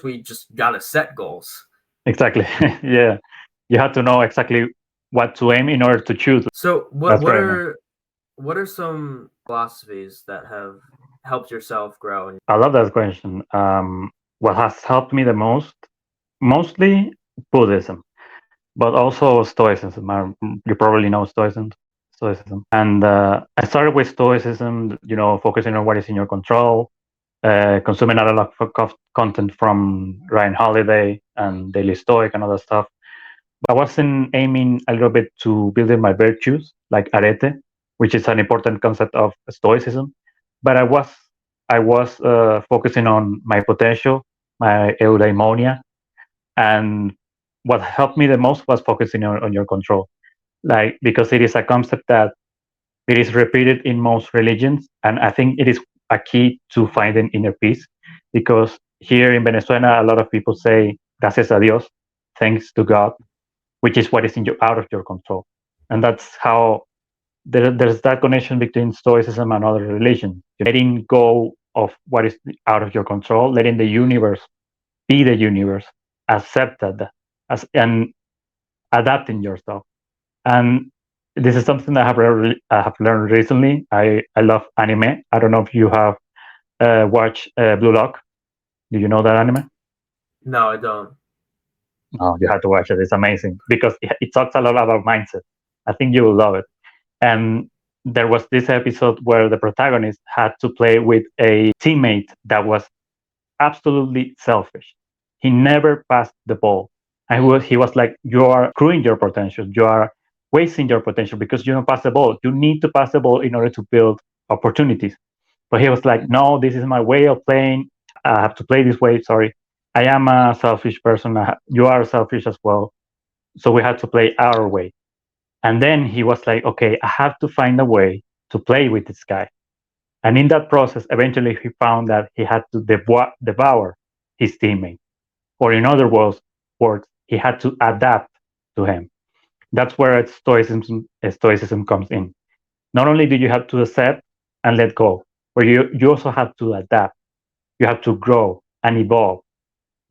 Speaker 1: we just got to set goals.
Speaker 2: Exactly. Yeah. You have to know exactly what to aim in order to choose.
Speaker 1: So
Speaker 2: That's very nice.
Speaker 1: what are some philosophies that have helped yourself grow? And
Speaker 2: I love that question. What has helped me the most, mostly Buddhism. but also Stoicism. You probably know Stoicism. And I started with Stoicism, focusing on what is in your control, consuming a lot of content from Ryan Holiday and Daily Stoic and other stuff. But I wasn't aiming a little bit to building my virtues, like arete, which is an important concept of Stoicism. But I was focusing on my potential, my eudaimonia, and what helped me the most was focusing on your control, like because it is a concept that it is repeated in most religions, and I think it is a key to finding inner peace. Because here in Venezuela, a lot of people say "gracias a Dios," thanks to God, which is what is out of your control, and that's how there's that connection between Stoicism and other religions. Letting go of what is out of your control, letting the universe be the universe, accept that, and adapting yourself. And this is something that I have learned recently. I love anime. I don't know if you have watched Blue Lock. Do you know that anime?
Speaker 1: No, I don't.
Speaker 2: Oh, you have to watch it. It's amazing because it talks a lot about mindset. I think you will love it. And there was this episode where the protagonist had to play with a teammate that was absolutely selfish. He never passed the ball. And he was like, "You are screwing your potential. You are wasting your potential because you don't pass the ball. You need to pass the ball in order to build opportunities." But he was like, "No, this is my way of playing. I have to play this way. Sorry. I am a selfish person. You are selfish as well. So we had to play our way." And then he was like, "Okay, I have to find a way to play with this guy." And in that process, eventually he found that he had to devour his teammate. Or in other words, he had to adapt to him. That's where stoicism comes in. Not only do you have to accept and let go, but you also have to adapt. You have to grow and evolve.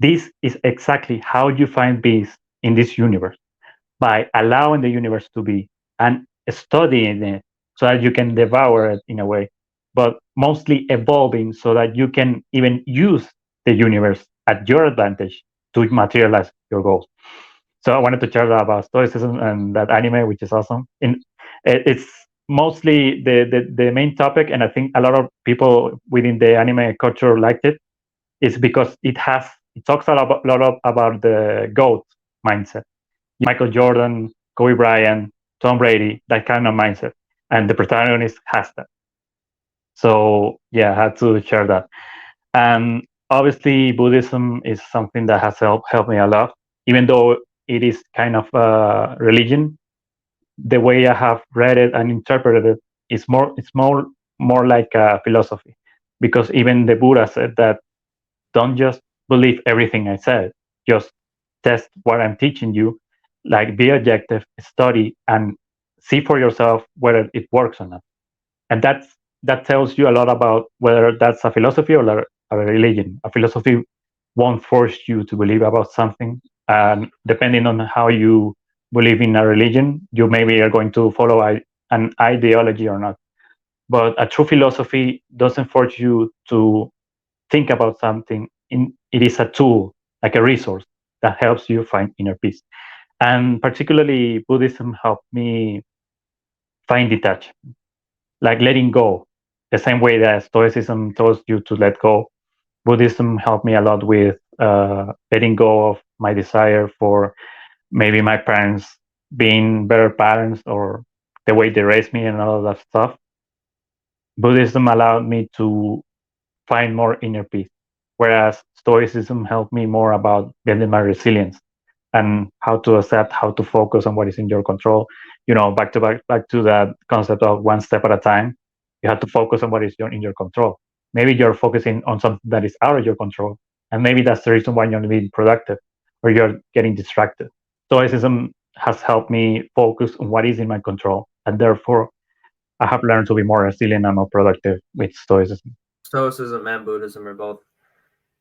Speaker 2: This is exactly how you find peace in this universe, by allowing the universe to be and studying it so that you can devour it in a way, but mostly evolving so that you can even use the universe at your advantage to materialize your goals. So I wanted to share that about Stoicism and that anime, which is awesome. It's mostly the main topic, and I think a lot of people within the anime culture liked it. Is because it talks about the GOAT mindset. Michael Jordan, Kobe Bryant, Tom Brady, that kind of mindset, and the protagonist has that. So yeah, I had to share that. And obviously, Buddhism is something that has helped me a lot, even though it is kind of a religion. The way I have read it and interpreted it is more like a philosophy, because even the Buddha said that don't just believe everything I said, just test what I'm teaching you, like be objective, study, and see for yourself whether it works or not. And that tells you a lot about whether that's a philosophy or a religion. A philosophy won't force you to believe about something, and depending on how you believe in a religion, you maybe are going to follow an ideology or not. But a true philosophy doesn't force you to think about something. It is a tool, like a resource that helps you find inner peace. And particularly, Buddhism helped me find detachment, like letting go. The same way that Stoicism tells you to let go, Buddhism helped me a lot with letting go of my desire for maybe my parents being better parents or the way they raised me and all of that stuff. Buddhism allowed me to find more inner peace, whereas Stoicism helped me more about building my resilience and how to accept, how to focus on what is in your control. Back to that concept of one step at a time. You have to focus on what is in your control. Maybe you're focusing on something that is out of your control, and maybe that's the reason why you're not being productive or you're getting distracted. Stoicism has helped me focus on what is in my control, and therefore I have learned to be more resilient and more productive with Stoicism.
Speaker 1: Stoicism and Buddhism are both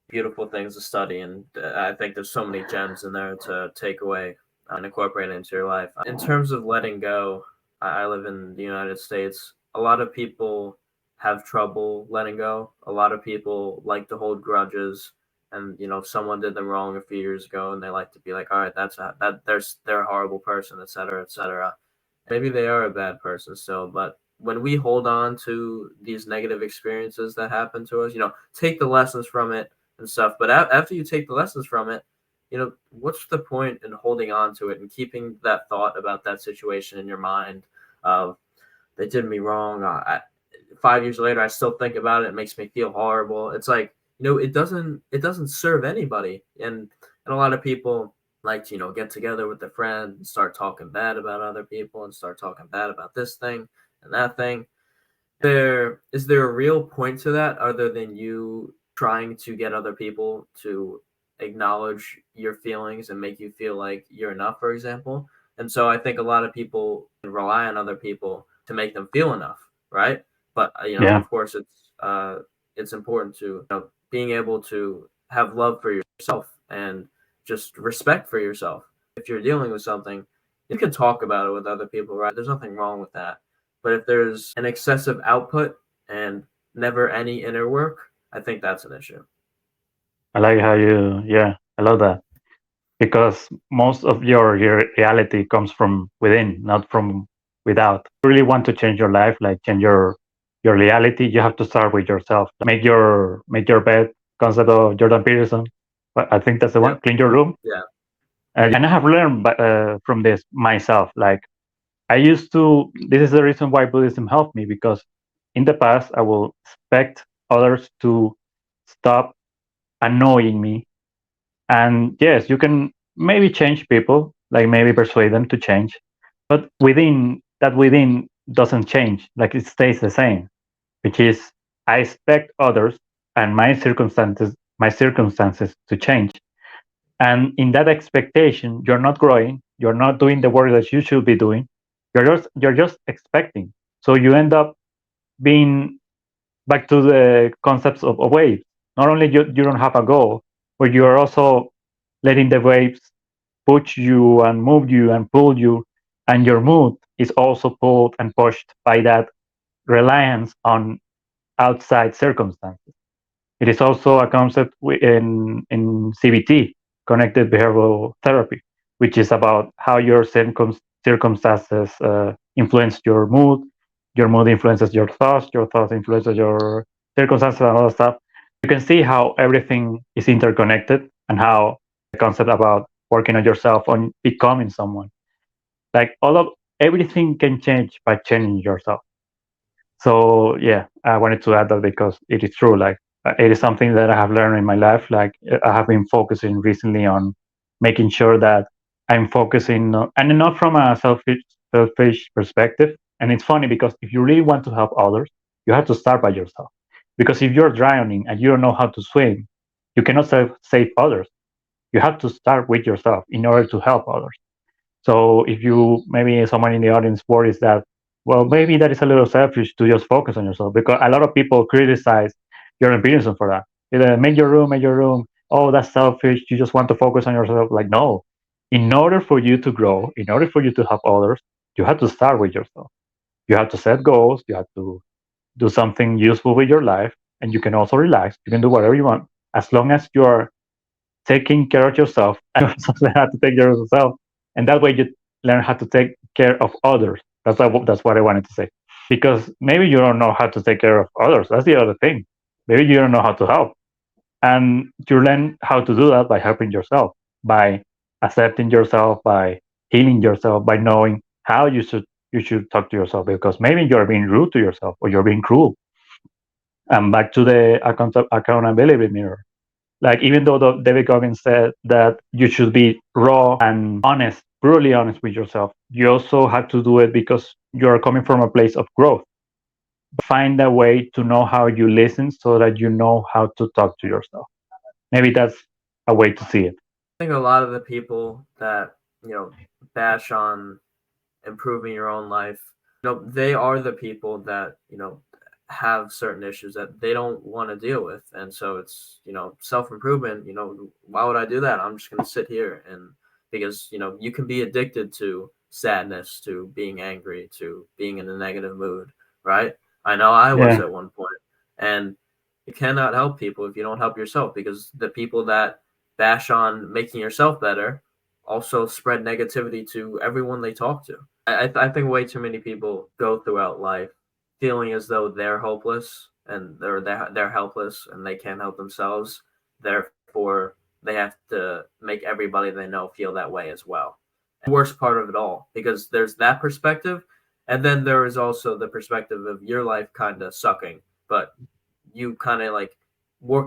Speaker 1: beautiful things to study, and I think there's so many gems in there to take away and incorporate into your life. In terms of letting go, I live in the United States. A lot of people have trouble letting go. A lot of people like to hold grudges and someone did them wrong a few years ago, and they like to be like, all right, they're a horrible person, etc., etc. Maybe they are a bad person still, but when we hold on to these negative experiences that happen to us, take the lessons from it and stuff. But after you take the lessons from it, what's the point in holding on to it and keeping that thought about that situation in your mind of they did me wrong. 5 years later, I still think about it. It makes me feel horrible. It's like, it doesn't serve anybody. And a lot of people like to, get together with their friends and start talking bad about other people and start talking bad about this thing and that thing. Is there a real point to that other than you trying to get other people to acknowledge your feelings and make you feel like you're enough, for example? And so I think a lot of people rely on other people to make them feel enough, right? But
Speaker 2: Yeah.
Speaker 1: of course, it's important to being able to have love for yourself and just respect for yourself. If you're dealing with something, you can talk about it with other people, right? There's nothing wrong with that. But if there's an excessive output and never any inner work, I think that's an issue.
Speaker 2: I like how yeah, I love that because most of your reality comes from within, not from without. If you really want to change your life, like change your reality, you have to start with yourself. Make your bed, concept of Jordan Peterson. But I think that's the one.
Speaker 1: Yep.
Speaker 2: Clean your room.
Speaker 1: Yeah.
Speaker 2: And I have learned from this myself. Like I used to. This is the reason why Buddhism helped me because in the past I will expect others to stop annoying me. And yes, you can maybe change people, like maybe persuade them to change, but within doesn't change, like it stays the same, which is I expect others and my circumstances to change. And in that expectation, you're not growing, you're not doing the work that you should be doing. You're just expecting. So you end up being back to the concepts of waves. Not only you don't have a goal, but you are also letting the waves push you and move you and pull you, and your mood is also pulled and pushed by that reliance on outside circumstances. It is also a concept in CBT, connected behavioral therapy, which is about how your circumstances influence your mood influences your thoughts influences your circumstances, and all that stuff. You can see how everything is interconnected and how the concept about working on yourself, on becoming someone, like everything can change by changing yourself. So yeah, I wanted to add that because it is true. Like it is something that I have learned in my life. Like I have been focusing recently on making sure that I'm focusing, and not from a selfish perspective. And it's funny because if you really want to help others, you have to start by yourself. Because if you're drowning and you don't know how to swim, you cannot save others. You have to start with yourself in order to help others. So if you maybe someone in the audience worries that, well, maybe that is a little selfish to just focus on yourself, because a lot of people criticize your opinions for that. Either make your room. Oh, that's selfish. You just want to focus on yourself. Like, no. In order for you to grow, in order for you to help others, you have to start with yourself. You have to set goals. You have to do something useful with your life, and you can also relax. You can do whatever you want as long as you are taking care of yourself and also learn how to take care of yourself. And that way you learn how to take care of others. That's what I wanted to say. Because maybe you don't know how to take care of others. That's the other thing. Maybe you don't know how to help. And you learn how to do that by helping yourself, by accepting yourself, by healing yourself, by knowing how you should talk to yourself, because maybe you're being rude to yourself or you're being cruel. And back to the accountability mirror. Like even though David Goggins said that you should be raw and honest, brutally honest with yourself, you also have to do it because you're coming from a place of growth. Find a way to know how you listen so that you know how to talk to yourself. Maybe that's a way to see it.
Speaker 1: I think a lot of the people that, bash on improving your own life, they are the people that, have certain issues that they don't want to deal with. And so it's, self-improvement, why would I do that? I'm just going to sit here. And because, you can be addicted to sadness, to being angry, to being in a negative mood, right? I know I was
Speaker 2: Yeah.
Speaker 1: at one point. And You cannot help people if you don't help yourself, because the people that bash on making yourself better also spread negativity to everyone they talk to. I think way too many people go throughout life feeling as though they're hopeless and they're helpless and they can't help themselves. Therefore, they have to make everybody they know feel that way as well. And the worst part of it all, because there's that perspective, and then there is also the perspective of your life kind of sucking, but you kind of like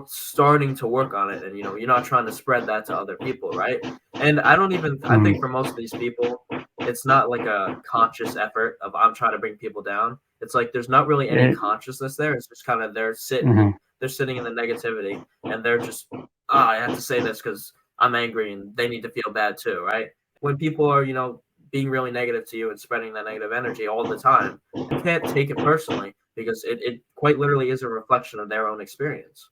Speaker 1: starting to work on it, and you're not trying to spread that to other people, right? And I
Speaker 2: Mm,
Speaker 1: think for most of these people, it's not like a conscious effort of I'm trying to bring people down. It's like there's not really any
Speaker 2: eh,
Speaker 1: consciousness there. It's just kind of
Speaker 2: mhm.
Speaker 1: they're sitting in the negativity, and they're just, I have to say this because I'm angry and they need to feel bad too, right? When people are being really negative to you and spreading that negative energy all the time, you can't take it personally, because it quite literally is a reflection of their own experience.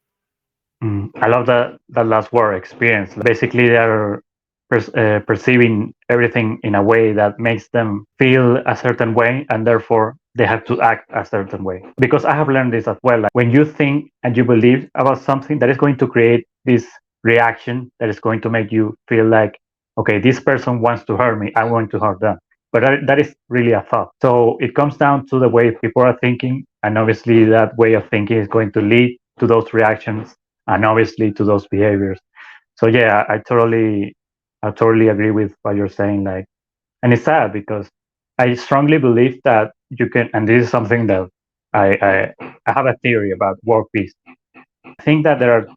Speaker 2: I love that last word, experience. Basically, they're perceiving everything in a way that makes them feel a certain way, and therefore they have to act a certain way. Because I have learned this as well. Like when you think and you believe about something, that is going to create this reaction that is going to make you feel like, okay, this person wants to hurt me. I want to hurt them. But that is really a thought. So it comes down to the way people are thinking, and obviously that way of thinking is going to lead to those reactions and obviously to those behaviors. So yeah, I totally agree with what you're saying. Like, and it's sad because I strongly believe that you can, and this is something that I have a theory about world peace. I think that there are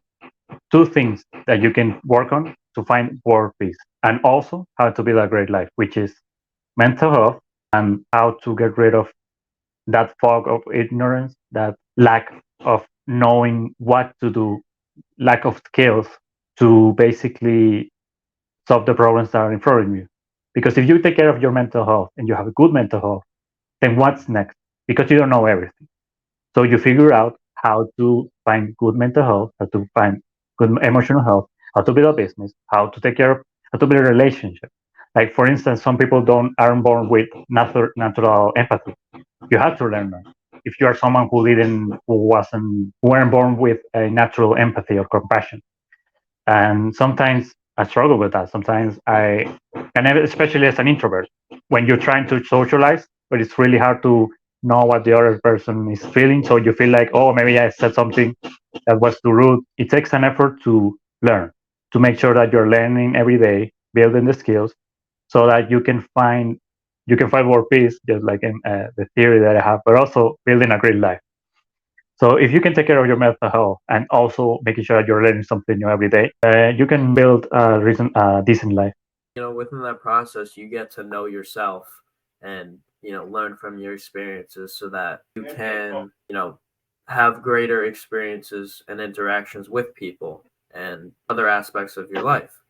Speaker 2: two things that you can work on to find world peace, and also how to build a great life, which is mental health and how to get rid of that fog of ignorance, that lack of knowing what to do, lack of skills to basically solve the problems that are in front of you. Because if you take care of your mental health and you have a good mental health, then what's next? Because you don't know everything. So you figure out how to find good mental health, how to find good emotional health, how to build a business, how to take care of, how to build a relationship. Like for instance, some people don't aren't born with natural empathy. You have to learn that. If you are someone who weren't born with a natural empathy or compassion, and sometimes I struggle with that. Sometimes especially as an introvert, when you're trying to socialize, but it's really hard to know what the other person is feeling. So you feel like, oh, maybe I said something that was too rude. It takes an effort to learn, to make sure that you're learning every day, building the skills, so that you can find more peace, just like in the theory that I have, but also building a great life. So if you can take care of your mental health and also making sure that you're learning something new every day, you can build a decent life.
Speaker 1: Within that process, you get to know yourself and, learn from your experiences so that you can, have greater experiences and interactions with people and other aspects of your life.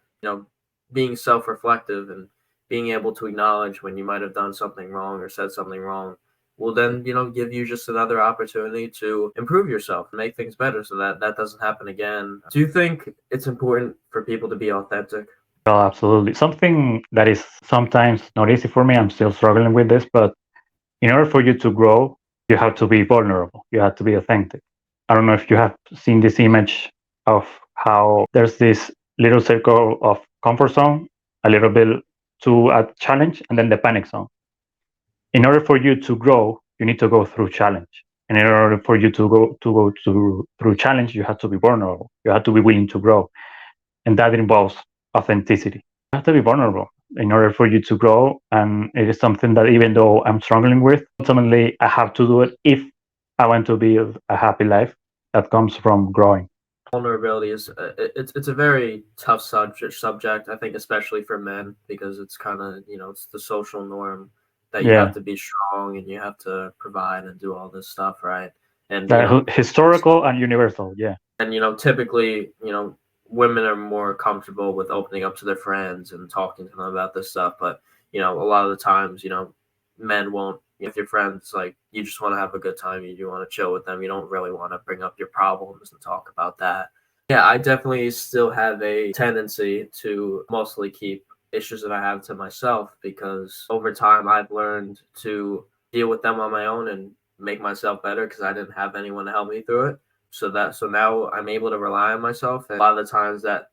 Speaker 1: Being self reflective and being able to acknowledge when you might have done something wrong or said something wrong will then, give you just another opportunity to improve yourself and make things better so that that doesn't happen again. Do you think it's important for people to be authentic?
Speaker 2: Well, absolutely. Something that is sometimes not easy for me. I'm still struggling with this, but in order for you to grow, you have to be vulnerable. You have to be authentic. I don't know if you have seen this image of how there's this little circle of comfort zone, a little bit to a challenge, and then the panic zone. In order for you to grow, you need to go through challenge. And in order for you to go through challenge, you have to be vulnerable. You have to be willing to grow, and that involves authenticity. You have to be vulnerable in order for you to grow, and it is something that even though I'm struggling with, ultimately I have to do it if I want to build a happy life that comes from growing.
Speaker 1: Vulnerability is it's a very tough subject, I think, especially for men, because it's kind of, it's the social norm that you have
Speaker 2: Yeah,
Speaker 1: to be strong and you have to provide and do all this stuff, right? And
Speaker 2: that historical and universal. Yeah,
Speaker 1: typically, women are more comfortable with opening up to their friends and talking to them about this stuff, but a lot of the times, men won't. If your friends, like, you just want to have a good time, you want to chill with them, you don't really want to bring up your problems and talk about that. Yeah, I definitely still have a tendency to mostly keep issues that I have to myself, because over time I've learned to deal with them on my own and make myself better because I didn't have anyone to help me through it. So now I'm able to rely on myself, and a lot of the times that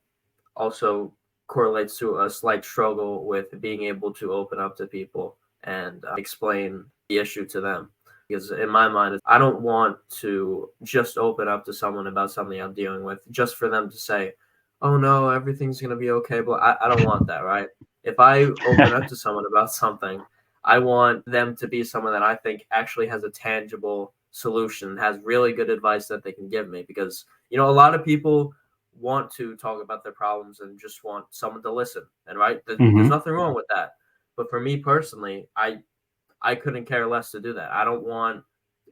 Speaker 1: also correlates to a slight struggle with being able to open up to people and explain the issue to them. Because in my mind, I don't want to just open up to someone about something I'm dealing with just for them to say, oh no, everything's going to be okay. But I don't want that, right? If I open up to someone about something, I want them to be someone that I think actually has a tangible solution, has really good advice that they can give me. Because, a lot of people want to talk about their problems and just want someone to listen. And right, there's nothing wrong with that. But for me personally, I couldn't care less to do that. I don't want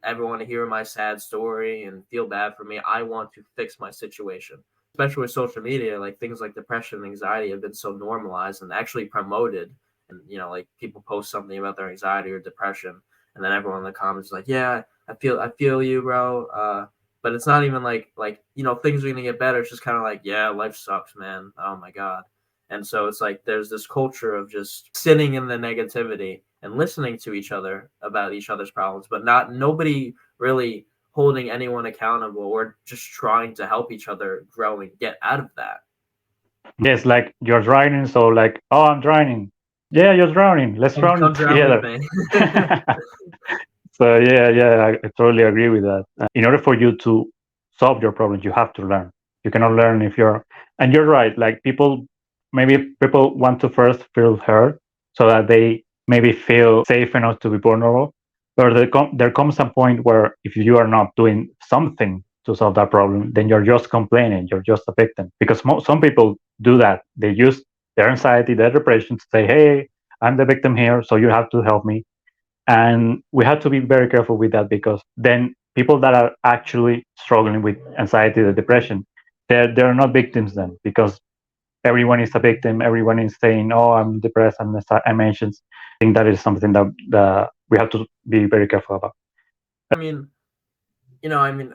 Speaker 1: everyone to hear my sad story and feel bad for me. I want to fix my situation. Especially with social media, like things like depression and anxiety have been so normalized and actually promoted. And like people post something about their anxiety or depression, and then everyone in the comments is like, "Yeah, I feel you, bro." But it's not even like things are gonna get better. It's just kind of like, yeah, life sucks, man. Oh my god. And so it's like there's this culture of just sitting in the negativity and listening to each other about each other's problems, but nobody really holding anyone accountable or just trying to help each other grow and get out of that.
Speaker 2: Yes, like you're drowning, so like, oh, I'm drowning. Yeah, you're drowning. Let's drown
Speaker 1: Come drown with
Speaker 2: together.
Speaker 1: me.
Speaker 2: So I totally agree with that. In order for you to solve your problems, you have to learn. You cannot learn if and you're right. Like maybe people want to first feel heard, so that they maybe feel safe enough to be vulnerable. But there comes a point where if you are not doing something to solve that problem, then you're just complaining. You're just a victim. Because some people do that. They use their anxiety, their depression to say, "Hey, I'm the victim here, so you have to help me." And we have to be very careful with that, because then people that are actually struggling with anxiety or depression, they're not victims then, because everyone is a victim. Everyone is saying, "Oh, I'm depressed, I'm anxious." I think that is something that we have to be very careful about.
Speaker 1: I mean,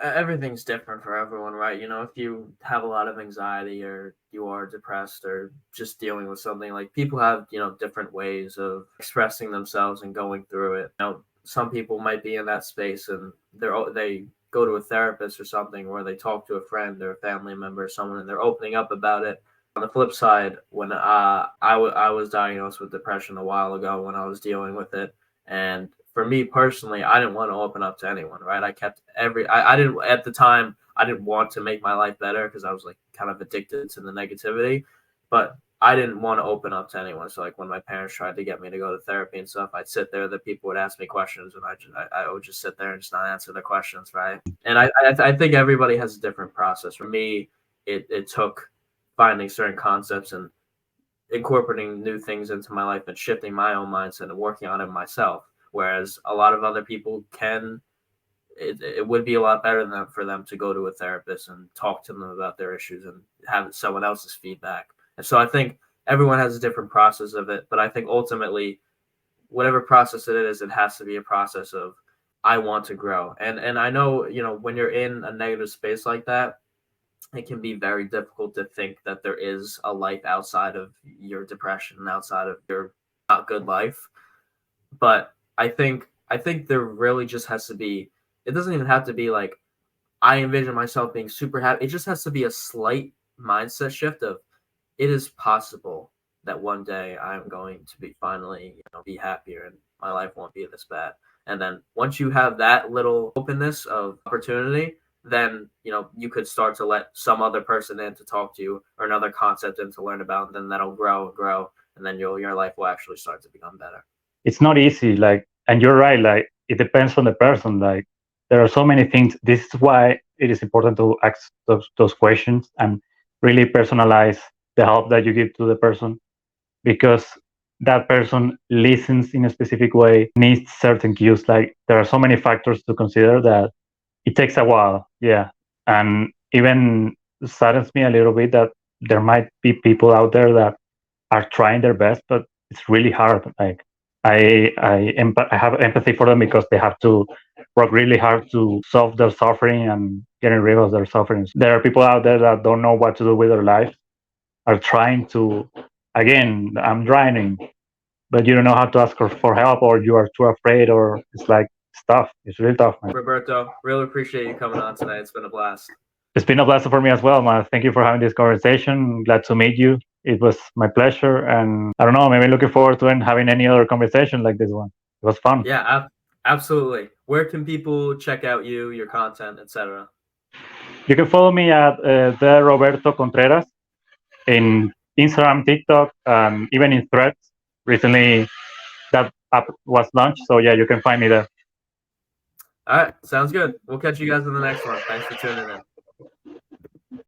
Speaker 1: everything's different for everyone, right? If you have a lot of anxiety or you are depressed or just dealing with something, like people have, different ways of expressing themselves and going through it. Some people might be in that space and they go to a therapist or something, where they talk to a friend or a family member or someone, and they're opening up about it. On the flip side, when I was diagnosed with depression a while ago, when I was dealing with it, and for me personally, I didn't want to open up to anyone, right? I didn't, at the time, I didn't want to make my life better because I was like kind of addicted to the negativity, but I didn't want to open up to anyone. So like when my parents tried to get me to go to therapy and stuff, I'd sit there, the people would ask me questions, and I would just sit there and just not answer the questions, right? And I think everybody has a different process. For me, it took finding certain concepts and incorporating new things into my life and shifting my own mindset and working on it myself. Whereas a lot of other people it would be a lot better for them to go to a therapist and talk to them about their issues and have someone else's feedback. And so I think everyone has a different process of it, but I think ultimately, whatever process it is, it has to be a process of, I want to grow. And I know, when you're in a negative space like that, it can be very difficult to think that there is a life outside of your depression, outside of your not good life. But I think there really just has to be, it doesn't even have to be like I envision myself being super happy. It just has to be a slight mindset shift of, it is possible that one day I'm going to be finally, be happier and my life won't be this bad. And then once you have that little openness of opportunity, then you could start to let some other person in to talk to you, or another concept in to learn about, and then that'll grow and grow, and then your life will actually start to become better.
Speaker 2: It's not easy, like, and you're right, like it depends on the person. Like there are so many things. This is why it is important to ask those questions and really personalize the help that you give to the person, because that person listens in a specific way, needs certain cues. Like there are so many factors to consider that it takes a while. Yeah. And even saddens me a little bit that there might be people out there that are trying their best, but it's really hard. Like I have empathy for them, because they have to work really hard to solve their suffering and getting rid of their sufferings. There are people out there that don't know what to do with their life, are trying to, again, I'm drowning, but you don't know how to ask for help, or you are too afraid, or it's like tough. It's really tough, man.
Speaker 1: Roberto, really appreciate you coming on tonight. It's been a blast.
Speaker 2: It's been a blast for me as well, man. Thank you for having this conversation. Glad to meet you. It was my pleasure, and I don't know, maybe looking forward to having any other conversation like this one. It was fun.
Speaker 1: Yeah, absolutely. Where can people check out you, your content, etc.?
Speaker 2: You can follow me at the Roberto Contreras in Instagram, TikTok, even in Threads. Recently, that app was launched, so yeah, you can find me there.
Speaker 1: All right, sounds good. We'll catch you guys in the next one. Thanks for tuning in.